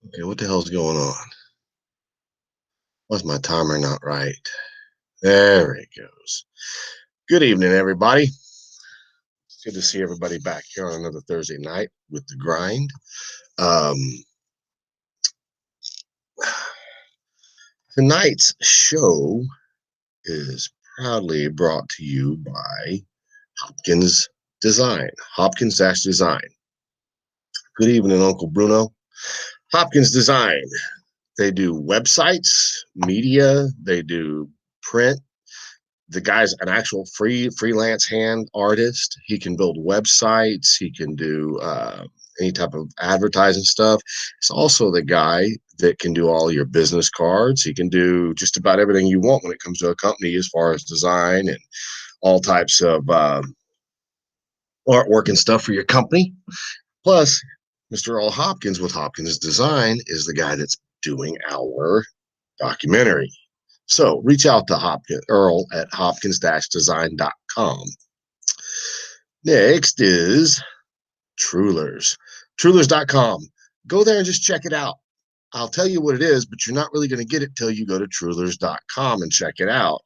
Okay, what the hell's going on? Why's my timer not right? There it goes. Good evening, everybody. It's good to see everybody back here on another Thursday night with the grind. Um, tonight's show is proudly brought to you by Hopkins Design. Hopkins-Design. Good evening, Uncle Bruno. Hopkins Design. They do websites, media, they do print. The guy's an actual freelance hand artist. He can build websites. He can do any type of advertising stuff. He's also the guy that can do all your business cards. He can do just about everything you want when it comes to a company as far as design and all types of artwork and stuff for your company. Plus, Mr. Earl Hopkins with Hopkins Design is the guy that's doing our documentary. So reach out to Earl at hopkins-design.com. Next is Trulers. Trulers.com. Go there and just check it out. I'll tell you what it is, but you're not really going to get it till you go to Trulers.com and check it out.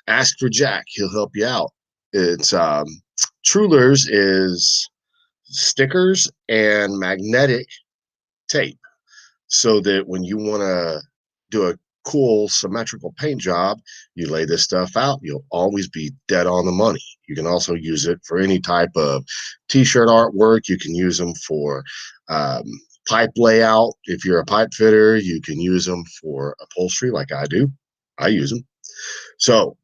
Ask for Jack. He'll help you out. It's Trulers is stickers and magnetic tape so that when you want to do a cool symmetrical paint job, you lay this stuff out, you'll always be dead on the money. You can also use it for any type of t-shirt artwork. You can use them for pipe layout. If you're a pipe fitter, you can use them for upholstery like I do. I use them. So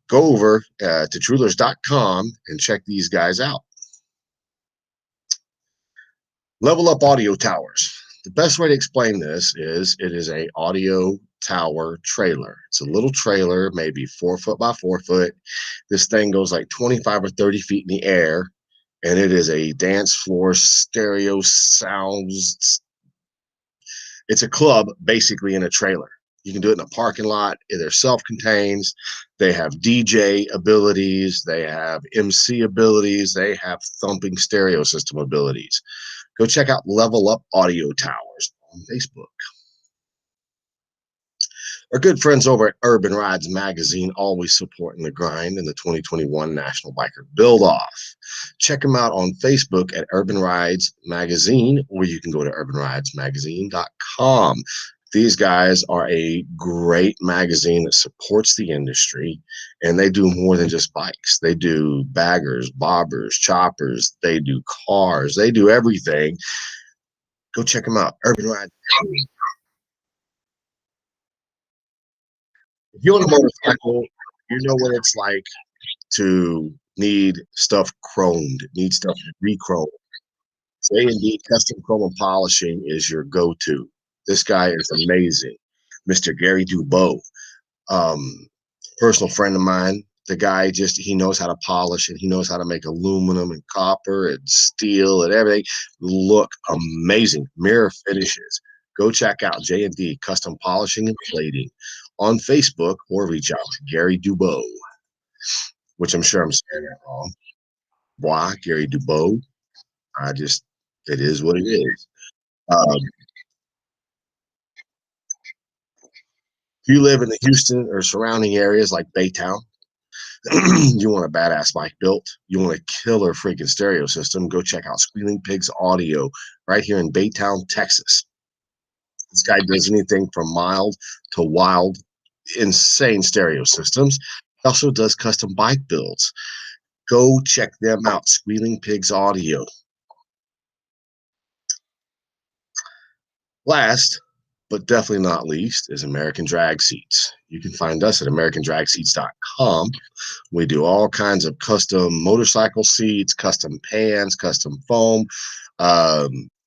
go over to Trulers.com and check these guys out. Level Up Audio Towers. The best way to explain this is it is a audio tower trailer. It's a little trailer, maybe 4 foot by 4 foot. This thing goes like 25 or 30 feet in the air, and it is a dance floor stereo sounds. It's a club basically in a trailer. You can do it in a parking lot. They're self-contained. They have DJ abilities. They have MC abilities. They have thumping stereo system abilities. Go check out Level Up Audio Towers on Facebook. Our good friends over at Urban Rides Magazine, always supporting the grind in the 2021 National Biker Build-Off. Check them out on Facebook at Urban Rides Magazine, or you can go to urbanridesmagazine.com. These guys are a great magazine that supports the industry, and they do more than just bikes. They do baggers, bobbers, choppers. They do cars. They do everything. Go check them out. Urban Rides. If you own a motorcycle, you know what it's like to need stuff chromed, need stuff re-chromed. J&D Custom Chrome and Polishing is your go-to. This guy is amazing. Mr. Gary Dubois, personal friend of mine. The guy he knows how to polish and he knows how to make aluminum and copper and steel and everything look amazing. Mirror finishes. Go check out J&D Custom Polishing and Plating on Facebook or reach out to Gary Dubois, which I'm sure I'm saying that wrong. Why, Gary Dubois? It is what it is. Um, if you live in the Houston or surrounding areas like Baytown, you want a badass bike built, you want a killer freaking stereo system, go check out Squealing Pigs Audio right here in Baytown, Texas. This guy does anything from mild to wild, insane stereo systems. He also does custom bike builds. Go check them out, Squealing Pigs Audio. Last, but definitely not least, is American Drag Seats. You can find us at americandragseats.com. We do all kinds of custom motorcycle seats, custom pans, custom foam.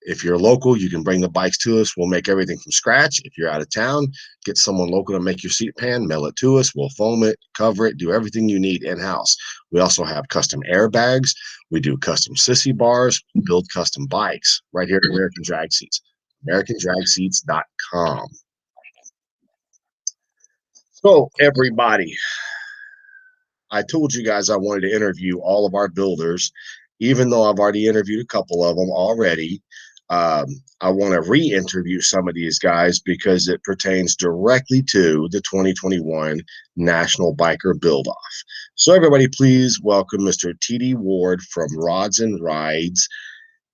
If you're local, you can bring the bikes to us. We'll make everything from scratch. If you're out of town, get someone local to make your seat pan, mail it to us. We'll foam it, cover it, do everything you need in-house. We also have custom airbags. We do custom sissy bars, build custom bikes right here at American Drag Seats. AmericanDragSeats.com. So, everybody, I told you guys I wanted to interview all of our builders, even though I've already interviewed a couple of them already. I want to re-interview some of these guys because it pertains directly to the 2021 National Biker Build-Off. So everybody, please welcome Mr. T.D.Ward from Rods and Rides.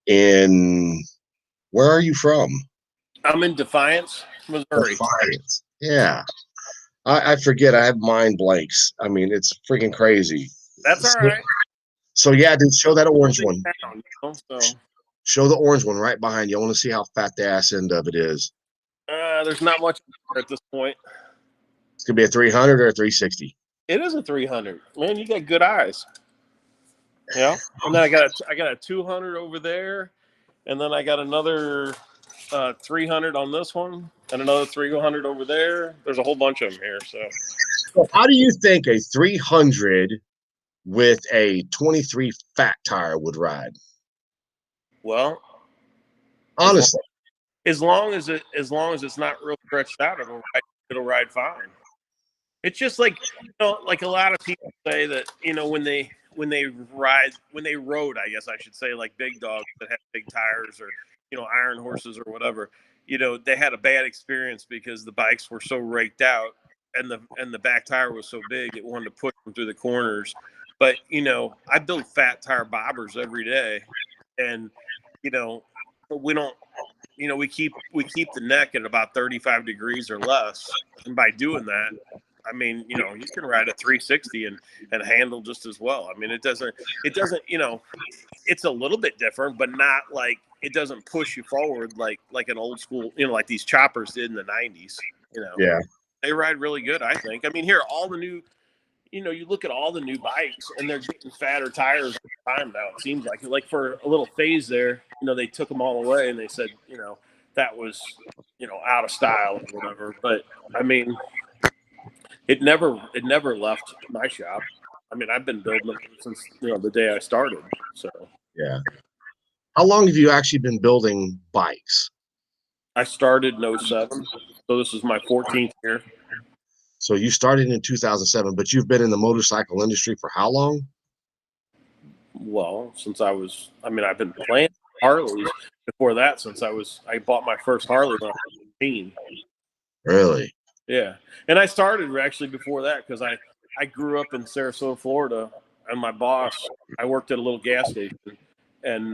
Where are you from? I'm in Defiance, Missouri. Defiance. Yeah. I forget. I have mind blanks. I mean, it's freaking crazy. That's all right. So yeah, dude, show that orange one. Town, so. Show the orange one right behind you. I want to see how fat the ass end of it is. There's not much at this point. It's gonna be a 300 or a 360. It is a 300. Man, you got good eyes. Yeah. And then I got a 200 over there, and then I got another 300 on this one, and another 300 over there. There's a whole bunch of them here. So how do you think a 300 with a 23 fat tire would ride? Well, honestly, as long as it's not real stretched out, it'll ride fine. It's just like, like a lot of people say that, when they rode, I guess I should say, like big dogs that have big tires or, iron horses or whatever, they had a bad experience because the bikes were so raked out and the back tire was so big it wanted to push them through the corners. But, I build fat tire bobbers every day, and, we don't, we keep the neck at about 35 degrees or less. And by doing that, I mean, you can ride a 360 and handle just as well. I mean, it doesn't, it's a little bit different, but not like, it doesn't push you forward like an old school, like these choppers did in the 90s. Yeah, they ride really good, I think. I mean, here, all the new, you look at all the new bikes and they're getting fatter tires all the time now. It seems like for a little phase there, they took them all away and they said, that was, out of style or whatever. But I mean, it never left my shop. I mean, I've been building them since, the day I started. So yeah. How long have you actually been building bikes? I started in 07. So this is my 14th year. So you started in 2007, but you've been in the motorcycle industry for how long? Well, since I've been playing Harleys before that, since I bought my first Harley when I was 15. Really? Yeah. And I started actually before that because I grew up in Sarasota, Florida, and my boss, I worked at a little gas station, and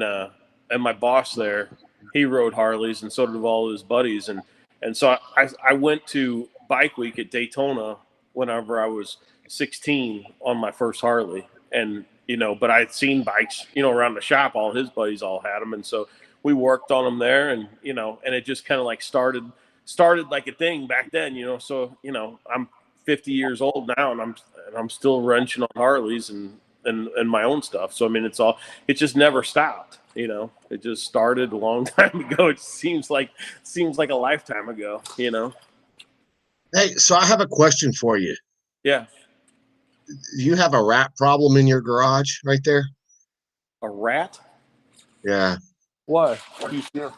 my boss there, he rode Harleys, and so did all his buddies. And so I went to Bike Week at Daytona whenever I was 16 on my first Harley. And, but I'd seen bikes, around the shop. All his buddies all had them. And so we worked on them there, and, and it just kind of like started like a thing back then, so, I'm 50 years old now, and I'm still wrenching on Harleys and my own stuff. So, I mean, it just never stopped, it just started a long time ago. It seems like a lifetime ago, Hey, so I have a question for you. Yeah. You have a rat problem in your garage right there? A rat? Yeah. What? You sure?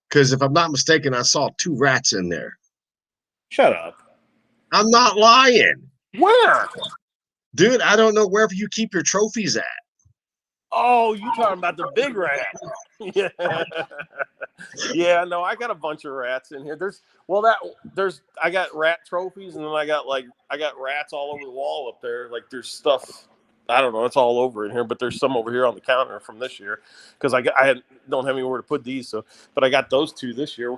Because if I'm not mistaken, I saw 2 rats in there. Shut up. I'm not lying. Where? Dude, I don't know wherever you keep your trophies at. Oh, you talking about the big rat? Yeah. Yeah, no, I got a bunch of rats in here. I got rat trophies, and then I got rats all over the wall up there. Like there's stuff, I don't know, it's all over in here, but there's some over here on the counter from this year because don't have anywhere to put these. So, but I got those 2 this year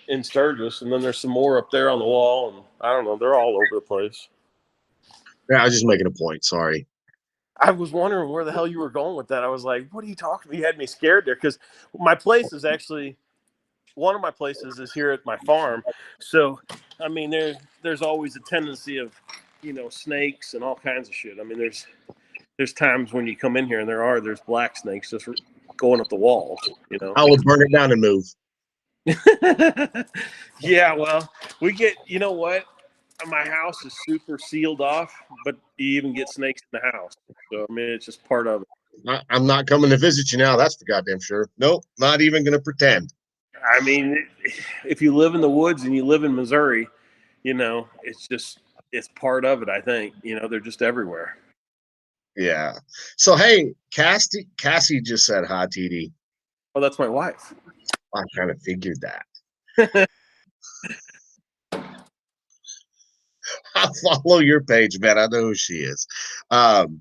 in Sturgis, and then there's some more up there on the wall, and I don't know, they're all over the place. Yeah, I was just making a point. Sorry. I was wondering where the hell you were going with that. I was like, what are you talking about? You had me scared there because my place is actually, one of my places is here at my farm. So, I mean, there's always a tendency of, snakes and all kinds of shit. I mean, there's times when you come in here and there's black snakes just going up the walls, I would burn it down and move. Yeah, well, we get, you know what? My house is super sealed off, but you even get snakes in the house. So, I mean, it's just part of it. I'm not coming to visit you now. That's for goddamn sure. Nope, not even going to pretend. I mean, if you live in the woods and you live in Missouri, it's part of it, I think. They're just everywhere. Yeah. So, hey, Cassie just said hi, TD. Oh, that's my wife. I kind of figured that. I follow your page, man. I know who she is. Um,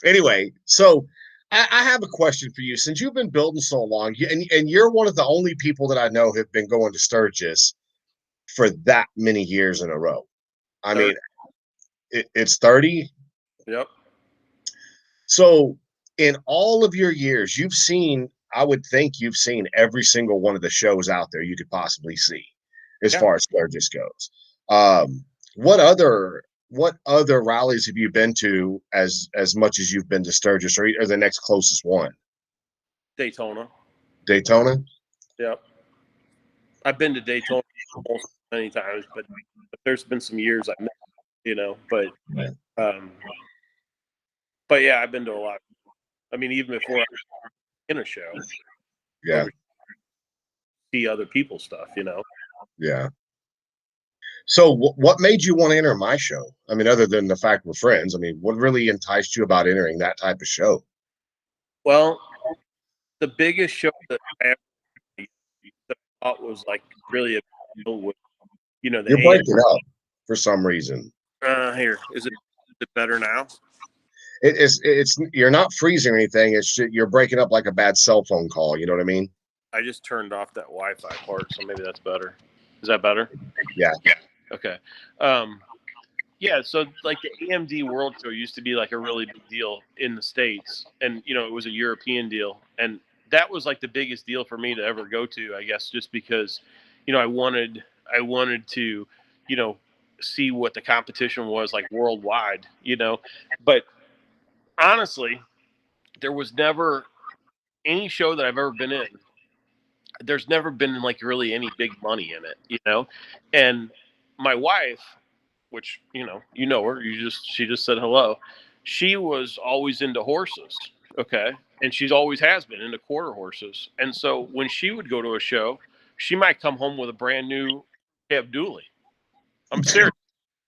anyway, so I have a question for you. Since you've been building so long, and you're one of the only people that I know have been going to Sturgis for that many years in a row. I 30. mean, it's 30. Yep. So in all of your years, I would think you've seen every single one of the shows out there you could possibly see as Yeah. far as Sturgis goes. Um, what other rallies have you been to as much as you've been to Sturgis, or the next closest one? Daytona. Daytona? Yep. I've been to Daytona almost many times, but there's been some years I missed, um, but yeah, I've been to a lot. I mean, even before I was in a show, Yeah, see other people's stuff, yeah. So what made you want to enter my show? I mean, other than the fact we're friends, I mean, what really enticed you about entering that type of show? Well, the biggest show that I ever that I thought was like really a deal was, the You're AM. breaking up for some reason. Here, is it better now? It's you're not freezing or anything. It's just, you're breaking up like a bad cell phone call. You know what I mean? I just turned off that Wi-Fi part, so maybe that's better. Is that better? Yeah. Okay. Um, yeah, so like the AMD World Show used to be like a really big deal in the States, and it was a European deal, and that was like the biggest deal for me to ever go to, I guess, just because, I wanted to, you know, see what the competition was like worldwide. But honestly, there was never any show that I've ever been in. There's never been like really any big money in it. And my wife, which you know her, she just said hello. She was always into horses, okay, and she's always has been into quarter horses. And so when she would go to a show, she might come home with a brand new cab dually. I'm serious.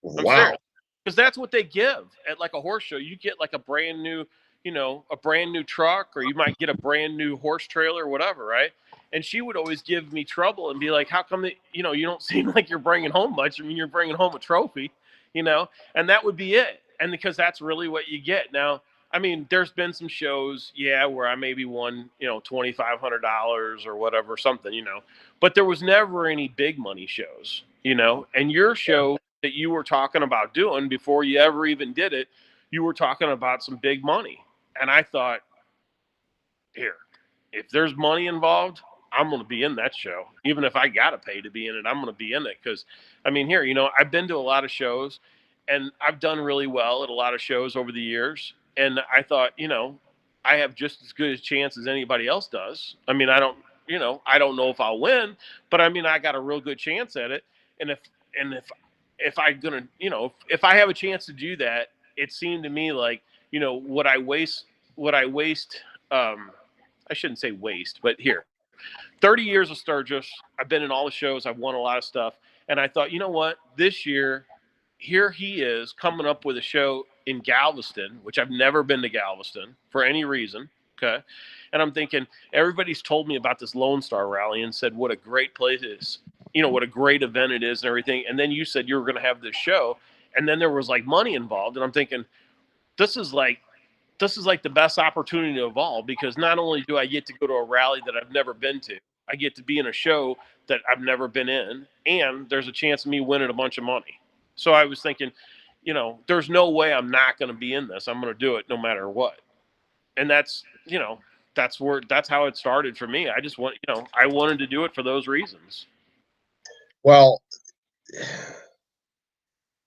I'm Wow. serious. Because that's what they give at like a horse show. You get like a brand new truck, or you might get a brand new horse trailer, or whatever, right? And she would always give me trouble and be like, "How come that you don't seem like you're bringing home much? I mean, you're bringing home a trophy, you know?" And that would be it. And because that's really what you get now. I mean, there's been some shows, yeah, where I maybe won, $2,500 or whatever, something. But there was never any big money shows. And your show that you were talking about doing before you ever even did it, you were talking about some big money. And I thought, here, if there's money involved, I'm going to be in that show. Even if I got to pay to be in it, I'm going to be in it. Because, I mean, here, I've been to a lot of shows and I've done really well at a lot of shows over the years. And I thought, I have just as good a chance as anybody else does. I mean, I don't know if I'll win, but I mean, I got a real good chance at it. And if I'm gonna, if I have a chance to do that, it seemed to me like, would I waste, um, I shouldn't say waste, but here, 30 years of Sturgis. I've been in all the shows. I've won a lot of stuff. And I thought, you know what? This year, here he is coming up with a show in Galveston, which I've never been to Galveston for any reason. Okay. And I'm thinking, everybody's told me about this Lone Star rally and said what a great place it is, what a great event it is and everything. And then you said you were going to have this show. And then there was like money involved. And I'm thinking, this is like, this is like the best opportunity of all, because not only do I get to go to a rally that I've never been to, I get to be in a show that I've never been in, and there's a chance of me winning a bunch of money. So I was thinking, there's no way I'm not going to be in this. I'm going to do it no matter what. And that's how it started for me. I wanted to do it for those reasons. Well,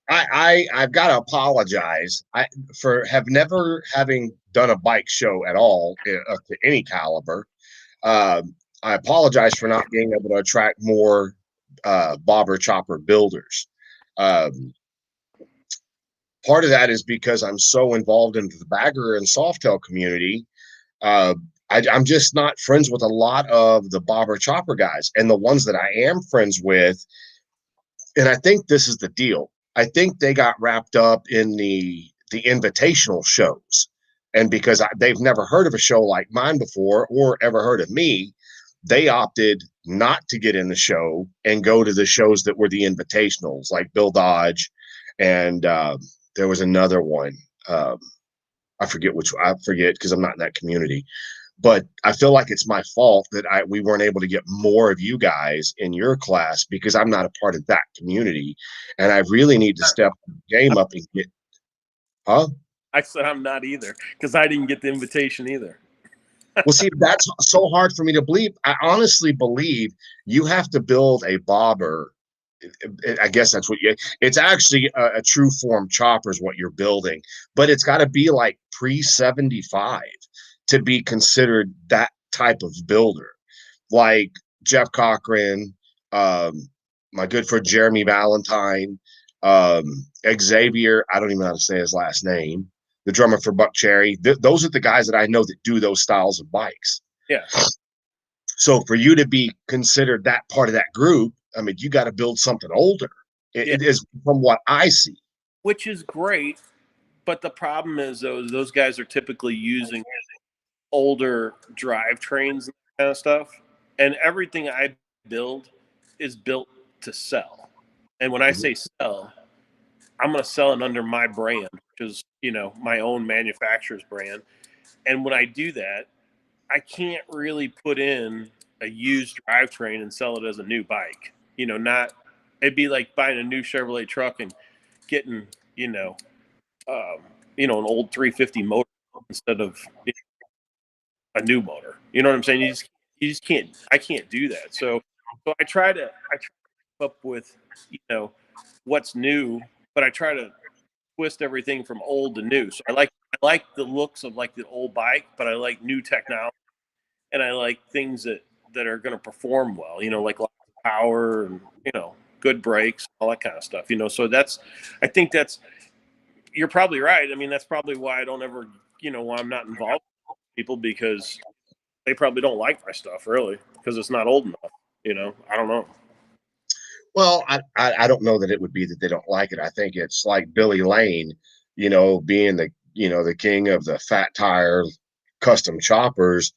I've got to apologize. For have never having done a bike show at all to any caliber. I apologize for not being able to attract more bobber chopper builders. Um, Part of that is because I'm so involved in the bagger and softail community. Uh, I'm just not friends with a lot of the bobber chopper guys, and the ones that I am friends with. And I think this is the deal. I think they got wrapped up in the invitational shows, and because they've never heard of a show like mine before or ever heard of me, they opted not to get in the show and go to the shows that were the invitationals, like Bill Dodge, and there was another one. I forget because I'm not in that community. But I feel like it's my fault that we weren't able to get more of you guys in your class because I'm not a part of that community, and I really need to step the game up and get. Huh? I said I'm not either because I didn't get the invitation either. Well, see, that's so hard for me to believe. I honestly believe you have to build a bobber. I guess that's what it's actually a true form chopper is what you're building, but it's got to be like pre 75 to be considered that type of builder. Like Jeff Cochran, um, my good friend Jeremy Valentine, um, Xavier, I don't even know how to say his last name, the drummer for Buck Cherry. Those are the guys that I know that do those styles of bikes. Yeah. So for you to be considered that part of that group, I mean, you got to build something older. It is from what I see. Which is great, but the problem is those guys are typically using older drivetrains and that kind of stuff, and everything I build is built to sell. And when I say sell, I'm going to sell it under my brand, which is my own manufacturer's brand. And when I do that, I can't really put in a used drivetrain and sell it as a new bike. Not it'd be like buying a new Chevrolet truck and getting um, an old 350 motor instead of a new motor. You know what I'm saying? You just can't. I can't do that. So I try to keep up with what's new, but I try to twist everything from old to new. So I like the looks of like the old bike, but I like new technology, and I like things that are going to perform well. Like lots of power and good brakes, all that kind of stuff. So I think you're probably right. I mean, that's probably why I don't ever why I'm not involved with people, because they probably don't like my stuff really because it's not old enough. I don't know. Well, I don't know that it would be that they don't like it. I think it's like Billy Lane, being the king of the fat tire custom choppers.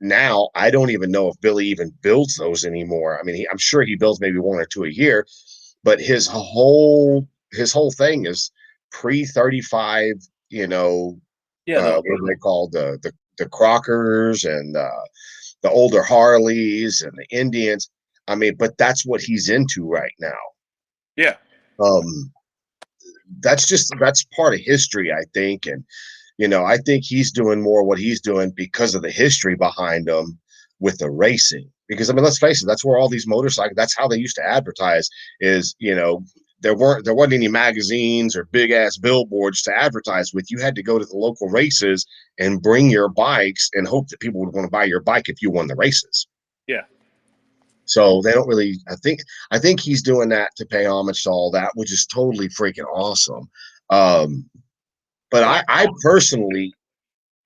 Now I don't even know if Billy even builds those anymore. I mean, I'm sure he builds maybe one or two a year, but his whole thing is pre 35. Yeah, What do they call the Crockers and the older Harleys and the Indians. I mean, but that's what he's into right now. yeah, Um, that's part of history, I think, and I think he's doing more what he's doing because of the history behind him with the racing. Because I mean, let's face it, that's where all these motorcycles. That's how they used to advertise. Is there wasn't any magazines or big ass billboards to advertise with. You had to go to the local races and bring your bikes and hope that people would want to buy your bike if you won the races. yeah. So they don't really. I think he's doing that to pay homage to all that, which is totally freaking awesome. But Well, I personally,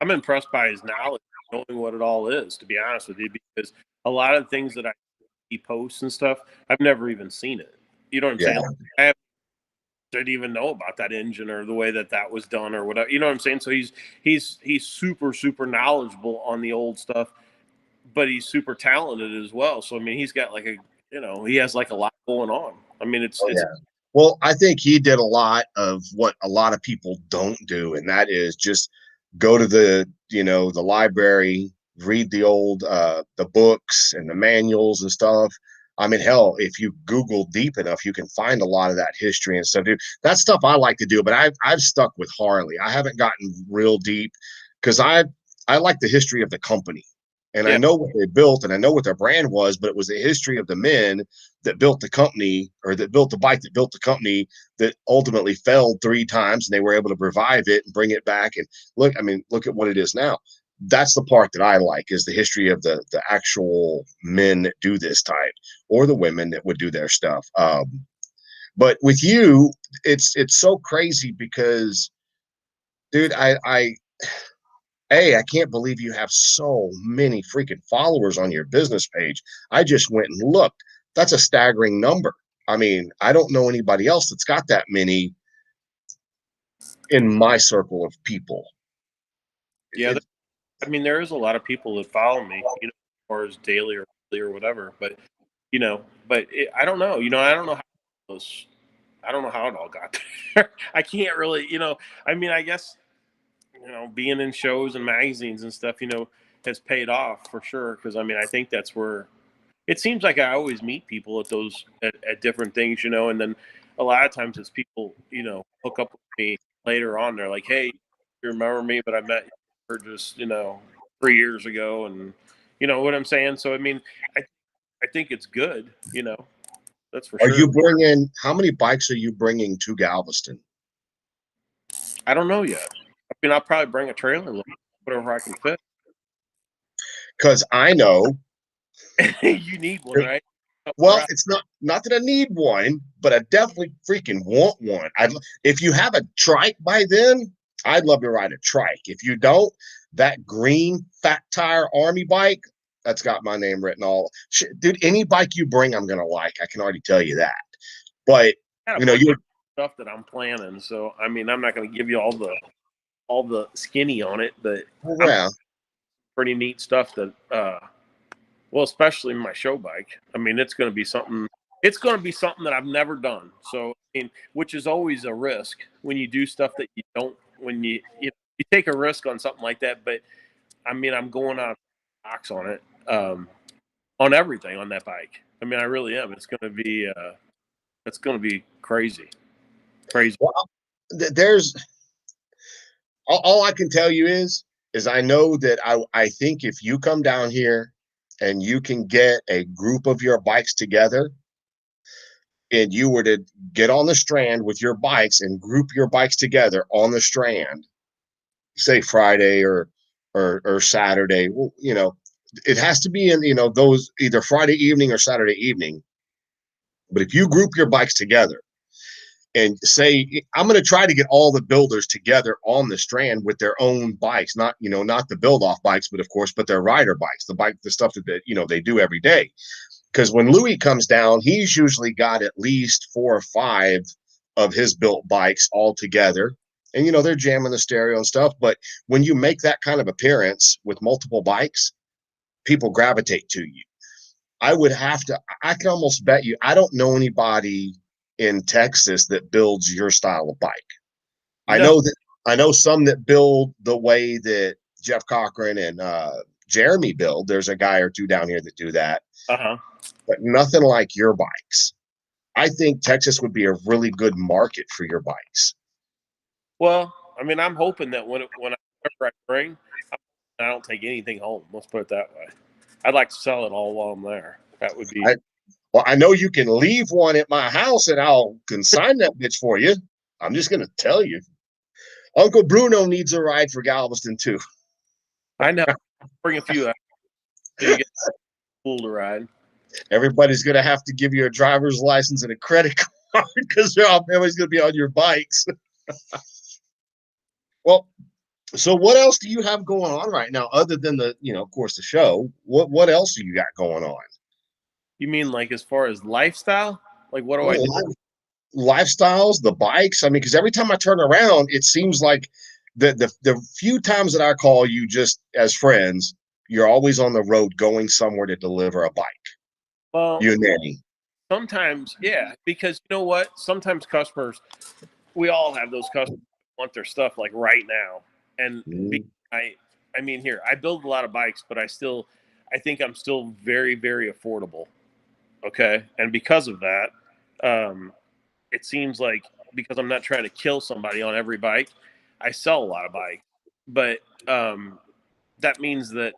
I'm impressed by his knowledge, knowing what it all is. To be honest with you, because a lot of the things that he posts and stuff, I've never even seen it. You know what I'm yeah, saying? Didn't even know about that engine or the way that was done or whatever. You know what I'm saying? So he's super super knowledgeable on the old stuff, but he's super talented as well. So I mean, he's got like he has like a lot going on. I mean, it's oh it's yeah. Well, I think he did a lot of what a lot of people don't do, and that is just go to the library, read the books and the manuals and stuff. I mean, hell, if you Google deep enough, you can find a lot of that history and stuff. Dude, that stuff I like to do, but I've stuck with Harley. I haven't gotten real deep because I like the history of the company. And I yeah, know what they built and I know what their brand was, but it was the history of the men that built the company or that built the bike that built the company that ultimately failed 3 times and they were able to revive it and bring it back. And look at what it is now. That's the part that I like is the history of the actual men that do this type or the women that would do their stuff. But with you, it's so crazy because, dude, I can't believe you have so many freaking followers on your business page. I just went and looked. That's a staggering number. I mean, I don't know anybody else that's got that many in my circle of people. yeah. It, I mean, there is a lot of people that follow me, as far as daily or or whatever. But I don't know. I don't know how those. I don't know how it all got there. I can't really. I mean, I guess being in shows and magazines and stuff, has paid off for sure. Because I mean, I think that's where it seems like I always meet people at those at different things, and then a lot of times it's people, hook up with me later on. They're like, "Hey, you remember me? But I met you for just 3 years ago," and you know what I'm saying. So I mean, I I think it's good, that's for Are sure. you bringing, how many bikes are you bringing to Galveston? I don't know yet. I mean, I'll probably bring a trailer load, whatever I can fit. Because I know, You need one, right? well, Right. it's not that I need one, but I definitely freaking want one. If you have a trike by then, I'd love to ride a trike. If you don't, that green fat tire army bike, that's got my name written all. Dude, any bike you bring, I'm gonna like. I can already tell you that. But I got a you know, bunch you of stuff that I'm planning, so I mean, I'm not going to give you all the skinny on it, but I'm yeah, pretty neat stuff that well, especially my show bike. I mean, it's going to be something. It's going to be something that I've never done. So, I mean, which is always a risk when you do stuff that you don't. When you take a risk on something like that, but I mean, I'm going on box on it, on everything on that bike. I mean, I really am. It's going to be crazy, crazy. well, there's all I can tell you is I know that I think if you come down here and you can get a group of your bikes together and you were to get on the strand with your bikes and group your bikes together on the strand, say Friday or Saturday, well, it has to be in those either Friday evening or Saturday evening. But if you group your bikes together and say, I'm going to try to get all the builders together on the strand with their own bikes, not the build off bikes, but of course, but their rider bikes, the stuff that they do every day. Because when Louis comes down, he's usually got at least 4 or 5 of his built bikes all together. And they're jamming the stereo and stuff. But when you make that kind of appearance with multiple bikes, people gravitate to you. I can almost bet you, I don't know anybody in Texas that builds your style of bike. No. I know some that build the way that Jeff Cochran and Jeremy build. There's a guy or two down here that do that, Uh huh. but nothing like your bikes. I think Texas would be a really good market for your bikes. Well, I mean, I'm hoping that whenever I bring, I don't take anything home. Let's put it that way. I'd like to sell it all while I'm there. That would be. Well, I know you can leave one at my house and I'll consign that bitch for you. I'm just going to tell you. Uncle Bruno needs a ride for Galveston too. I know. Bring a few out so you get cool to ride. Everybody's going to have to give you a driver's license and a credit card because everybody's going to be on your bikes. Well, so what else do you have going on right now other than of course, the show? What else do you got going on? You mean like as far as lifestyle? Like what do I do? Oh, lifestyles, the bikes. I mean, because every time I turn around, it seems like the few times that I call you just as friends, you're always on the road going somewhere to deliver a bike. Well, You and Nanny. sometimes, yeah, because you know what? Sometimes customers, we all have those customers who want their stuff like right now. And Mhm. I mean, here, I build a lot of bikes, but I think I'm still very, very affordable. Okay. And because of that, um, it seems like because I'm not trying to kill somebody on every bike, I sell a lot of bikes. But that means that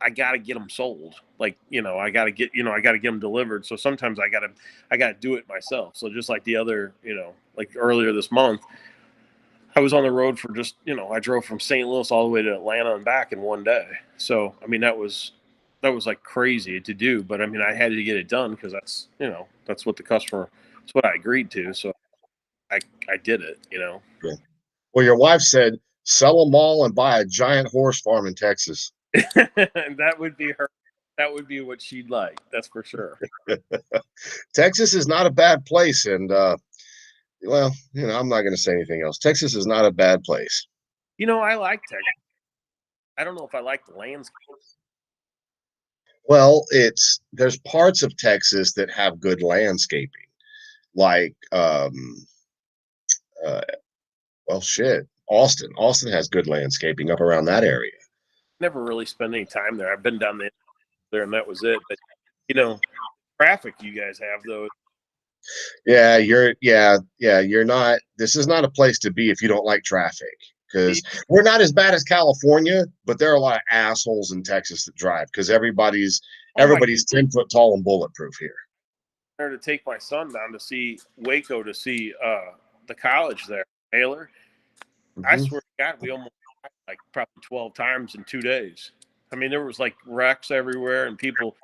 I got to get them sold. Like, I got to get them delivered. So sometimes I got to do it myself. So just like the other, like earlier this month, I was on the road for just, I drove from St. Louis all the way to Atlanta and back in one day. So, I mean, that was like crazy to do, but I mean, I had to get it done because that's what that's what I agreed to. So I did it. Yeah. Well, your wife said sell them all and buy a giant horse farm in Texas. And that would be her. That would be what she'd like. That's for sure. Texas is not a bad place, and well, I'm not going to say anything else. Texas is not a bad place. I like Texas. I don't know if I like the landscape. Well, there's parts of Texas that have good landscaping, like uh, well, shit, Austin. Austin has good landscaping up around that area. Never really spent any time there. I've been down there, and that was it. But traffic you guys have though. Yeah, you're not. This is not a place to be if you don't like traffic. Because we're not as bad as California, but there are a lot of assholes in Texas that drive because Oh my! 10 foot tall and bulletproof here. There to take my son down to see Waco to see the college there, Baylor. I Mm-hmm. swear to God, we almost like probably 12 times in 2 days. I mean, there was like wrecks everywhere and people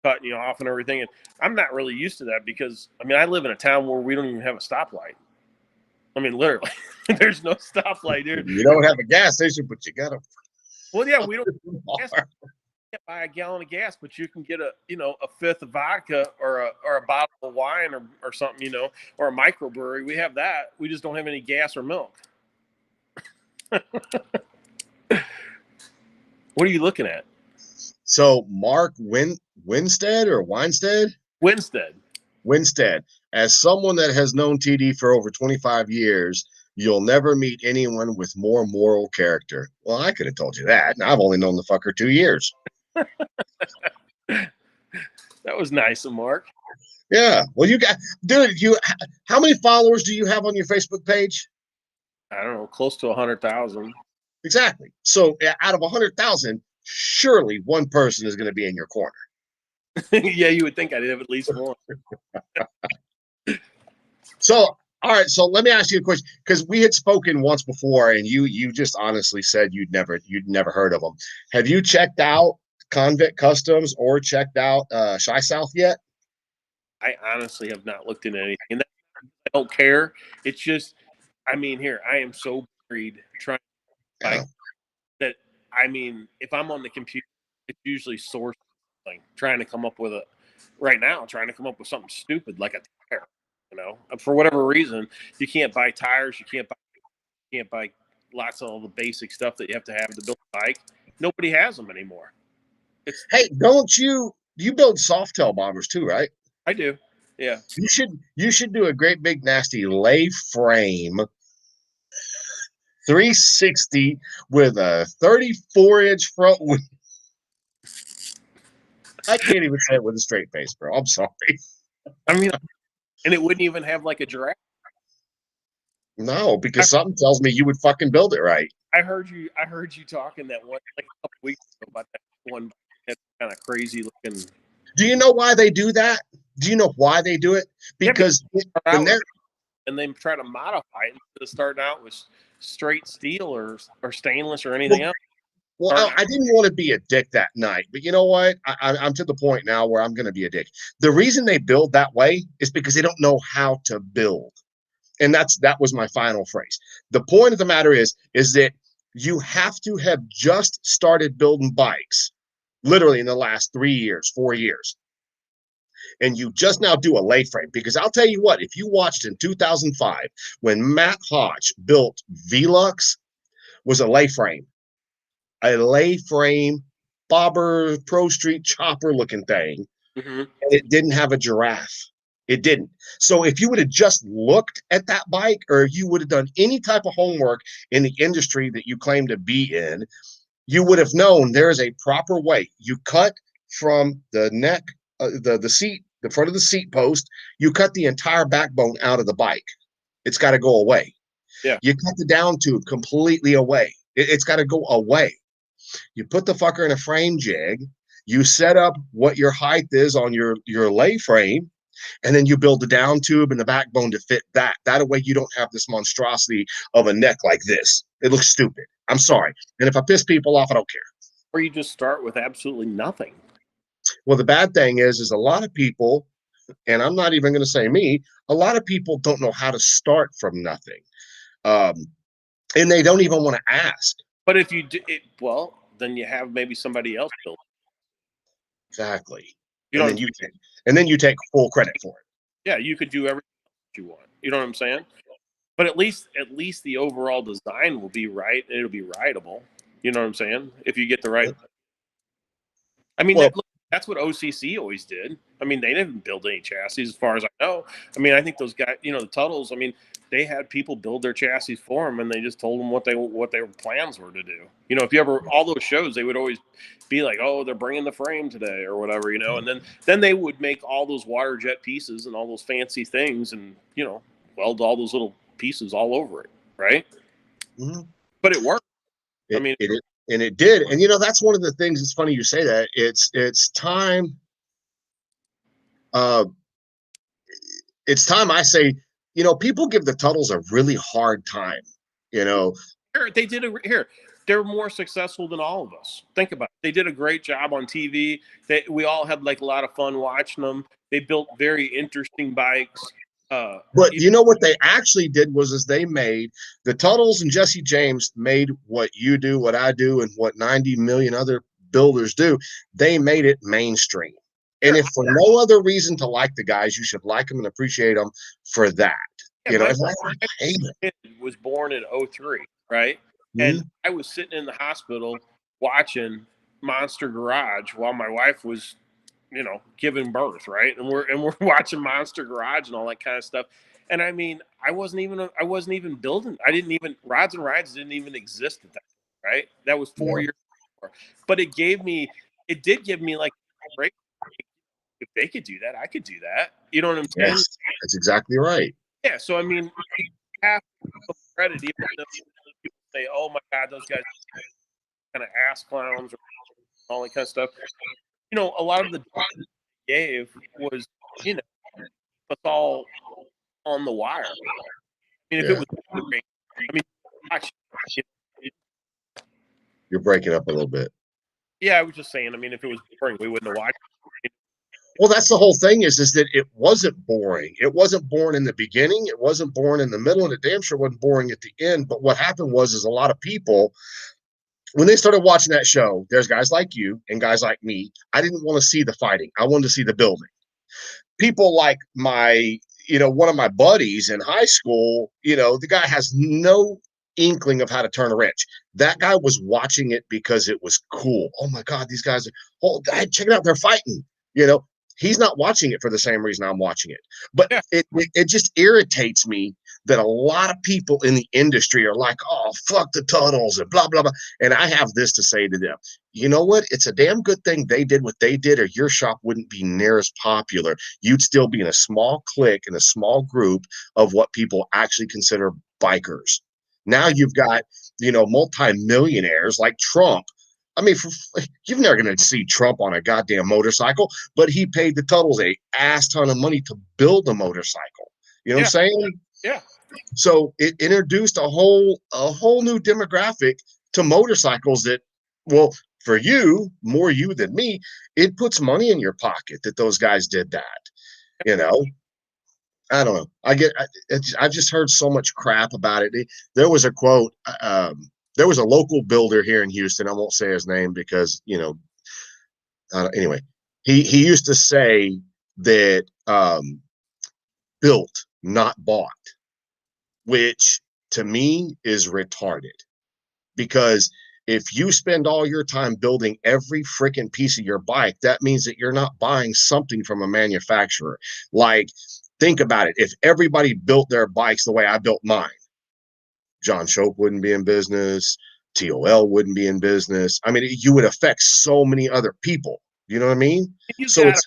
cutting you off and everything. And I'm not really used to that because I mean, I live in a town where we don't even have a stoplight. I mean, literally, there's no stoplight here. You don't have a gas station, but you got a. Well, yeah, we don't buy a gallon of gas, but you can get a fifth of vodka or a bottle of wine or something, or a microbrewery. We have that. We just don't have any gas or milk. What are you looking at? So Mark Winstead or Weinstead? Winstead. As someone that has known TD for over 25 years, you'll never meet anyone with more moral character. Well, I could have told you that. And I've only known the fucker 2 years. That was nice of Mark. Yeah. Well, how many followers do you have on your Facebook page? I don't know, close to 100,000. Exactly. So out of 100,000, surely one person is going to be in your corner. Yeah, you would think I'd have at least one. So, all right. So let me ask you a question because we had spoken once before, and you just honestly said you'd never heard of them. Have you checked out Convict Customs or checked out Shy South yet? I honestly have not looked into anything. And I don't care. It's just, I mean, here I am so buried trying to like that. I mean, if I'm on the computer, it's usually source trying to come up with trying to come up with something stupid like a tire. For whatever reason, you can't buy tires. You can't buy lots of all the basic stuff that you have to build a bike. Nobody has them anymore. Hey, don't you build soft tail bombers too, right? I do. Yeah. You should do a great big nasty lay frame 360 with a 34-inch front wheel. I can't even say it with a straight face, bro. I'm sorry. I mean, and it wouldn't even have like a giraffe. No, because something tells me you would fucking build it right. I heard you talking that one like a couple weeks ago about that one that's kind of crazy looking. Do you know why they do that? Do you know why they do it? Because and they try to modify it instead of starting out with straight steel or stainless or anything else. Well, I didn't want to be a dick that night, but you know what? I'm to the point now where I'm going to be a dick. The reason they build that way is because they don't know how to build. And that was my final phrase. The point of the matter is that you have to have just started building bikes literally in the last 3 years, 4 years. And you just now do a lay frame. Because I'll tell you what, if you watched in 2005, when Matt Hodge built Velux, was a lay frame bobber Pro Street chopper looking thing. Mm-hmm. And it didn't have a giraffe. It didn't. So if you would have just looked at that bike, or if you would have done any type of homework in the industry that you claim to be in, you would have known there is a proper way. You cut from the neck, the seat, the front of the seat post, you cut the entire backbone out of the bike. It's got to go away. Yeah. You cut the down tube completely away. It's got to go away. You put the fucker in a frame jig. You set up what your height is on your lay frame, and then you build the down tube and the backbone to fit that. That way you don't have this monstrosity of a neck like this. It looks stupid. I'm sorry. And if I piss people off, I don't care. Or you just start with absolutely nothing. Well, the bad thing is a lot of people, and I'm not even going to say me, a lot of people don't know how to start from nothing. And they don't even want to ask. But if you do it, well, then you have maybe somebody else build it. Exactly. And then you take full credit for it. Yeah, you could do everything you want. You know what I'm saying? But at least the overall design will be right and it'll be rideable. You know what I'm saying? If you get the right. I mean, Well, That's what OCC always did. I mean, they didn't build any chassis as far as I know. I mean, I think those guys, you know, the Tuttles, I mean, they had people build their chassis for them, and they just told them what their plans were to do. You know, if you ever all those shows, they would always be like, "Oh, they're bringing the frame today" or whatever, you know. And then they would make all those water jet pieces and all those fancy things, and you know, weld all those little pieces all over it, right? Mm-hmm. But it worked. I mean, it did. And you know, that's one of the things. It's funny you say that. It's time. It's time I say, you know, people give the Tuttles a really hard time. You know, they did here. They're more successful than all of us. Think about it. They did a great job on TV. We all had like a lot of fun watching them. They built very interesting bikes. But you know what they actually did was they made the Tuttles and Jesse James made what you do, what I do, and what 90 million other builders do. They made it mainstream. And if for no other reason to like the guys, you should like them and appreciate them for that. Yeah, you know, my was born in 2003, right? Mm-hmm. And I was sitting in the hospital watching Monster Garage while my wife was, you know, giving birth, right? And we're watching Monster Garage and all that kind of stuff. And I mean, I wasn't even building. I didn't even Rods and Rides didn't even exist at that point, right? That was 4 years before. But it did give me like a break. If they could do that, I could do that. You know what I'm saying? Yes, that's exactly right. Yeah. So I mean, you have to credit, even though people say, "Oh my God, those guys are kind of ass clowns," or all that kind of stuff. You know, a lot of the gave was, you know, it's all on the wire. I mean, if it was boring, I mean, actually, you're breaking up a little bit. Yeah, I was just saying. I mean, if it was boring, we wouldn't have watched it. Well, that's the whole thing is that it wasn't boring. It wasn't boring in the beginning. It wasn't boring in the middle, and it damn sure wasn't boring at the end. But what happened was a lot of people, when they started watching that show, there's guys like you and guys like me. I didn't want to see the fighting. I wanted to see the building. People like one of my buddies in high school, the guy has no inkling of how to turn a wrench. That guy was watching it because it was cool. Oh my God, these guys check it out. They're fighting, He's not watching it for the same reason I'm watching it. But it just irritates me that a lot of people in the industry are like, oh, fuck the Tuttles and blah, blah, blah. And I have this to say to them. You know what? It's a damn good thing they did what they did, or your shop wouldn't be near as popular. You'd still be in a small clique, in a small group of what people actually consider bikers. Now you've got, multi-millionaires like Trump. I mean, you're never going to see Trump on a goddamn motorcycle, but he paid the Tuttles a ass ton of money to build a motorcycle. You know what I'm saying? Yeah. So it introduced a whole new demographic to motorcycles that, well, for you, more you than me, it puts money in your pocket that those guys did that. I don't know. I've just heard so much crap about it. There was a quote. There was a local builder here in Houston. I won't say his name because, anyway, he used to say that built, not bought, which to me is retarded. Because if you spend all your time building every freaking piece of your bike, that means that you're not buying something from a manufacturer. Like, think about it. If everybody built their bikes the way I built mine, John Shope wouldn't be in business. TOL wouldn't be in business. I mean, you would affect so many other people. You know what I mean? You have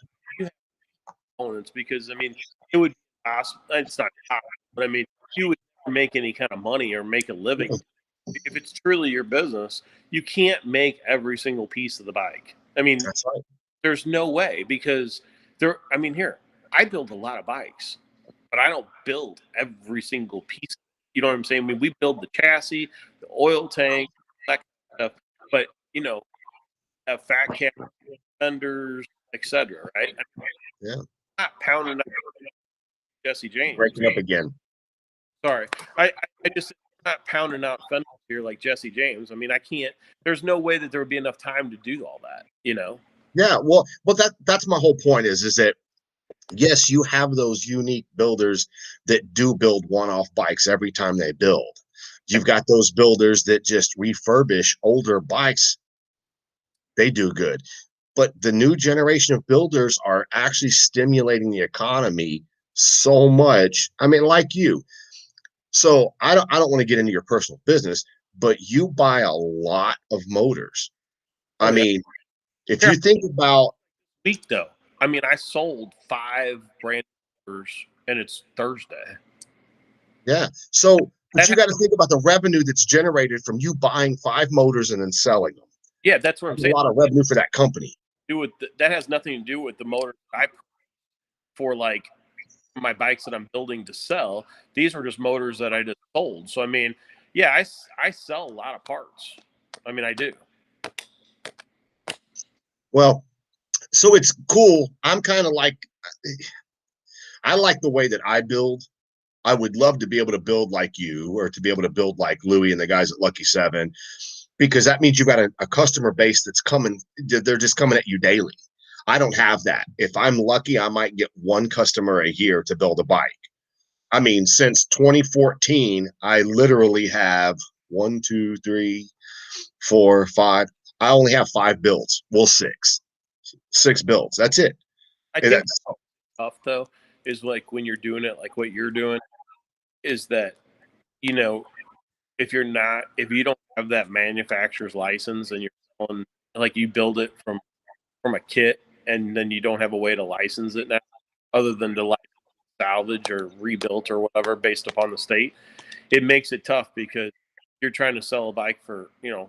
components because, I mean, it would cost, it's not cost, but I mean, you would make any kind of money or make a living. If it's truly your business, you can't make every single piece of the bike. I mean, that's right. There's no way because here, I build a lot of bikes, but I don't build every single piece. You know what I'm saying? I mean, we build the chassis, the oil tank, that kind of stuff, but, have fat cap fenders, etc. Right? Yeah. I'm not pounding up Jesse James. Breaking up again. Sorry. I just not pounding out fenders here like Jesse James. I mean, I can't. There's no way that there would be enough time to do all that. Yeah. Well, that's my whole point is that yes, you have those unique builders that do build one-off bikes every time they build. You've got those builders that just refurbish older bikes. They do good. but the new generation of builders are actually stimulating the economy so much. I mean, like you. So I don't want to get into your personal business, but you buy a lot of motors. I Oh yeah. mean, if Here, you think about, week though. I mean, I sold 5 brand new motors, and it's Thursday. yeah. So, but That you got to think about the revenue that's generated from you buying 5 motors and then selling them. yeah, that's what I'm That's a saying. lot of revenue for that company. That has nothing to do with the motor that I for like my bikes that I'm building to sell. These were just motors that I just sold. So I mean, yeah, I sell a lot of parts. I mean, I do. Well, so it's cool. I'm kind of like, I like the way that I build. I would love to be able to build like you, or to be able to build like Louie and the guys at Lucky Seven, because that means you've got a customer base that's coming. They're just coming at you daily. I don't have that. If I'm lucky, I might get one customer a year to build a bike. I mean, since 2014, I literally have one, two, three, four, five. I only have 5 builds. Well, six builds. That's it. I And think that's tough though is like when you're doing it like what you're doing is that you know if you don't have that manufacturer's license and you're on like you build it from a kit and then you don't have a way to license it now other than to like salvage or rebuilt or whatever based upon the state, it makes it tough because you're trying to sell a bike for 20,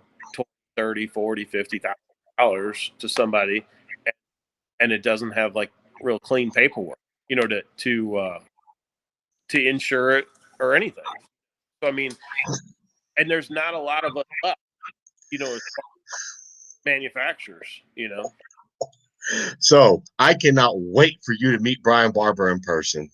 30, 40, 50,000 dollars to somebody, and it doesn't have like real clean paperwork, to insure it or anything. So I mean, and there's not a lot of us left, as manufacturers. so I cannot wait for you to meet Brian Barber in person.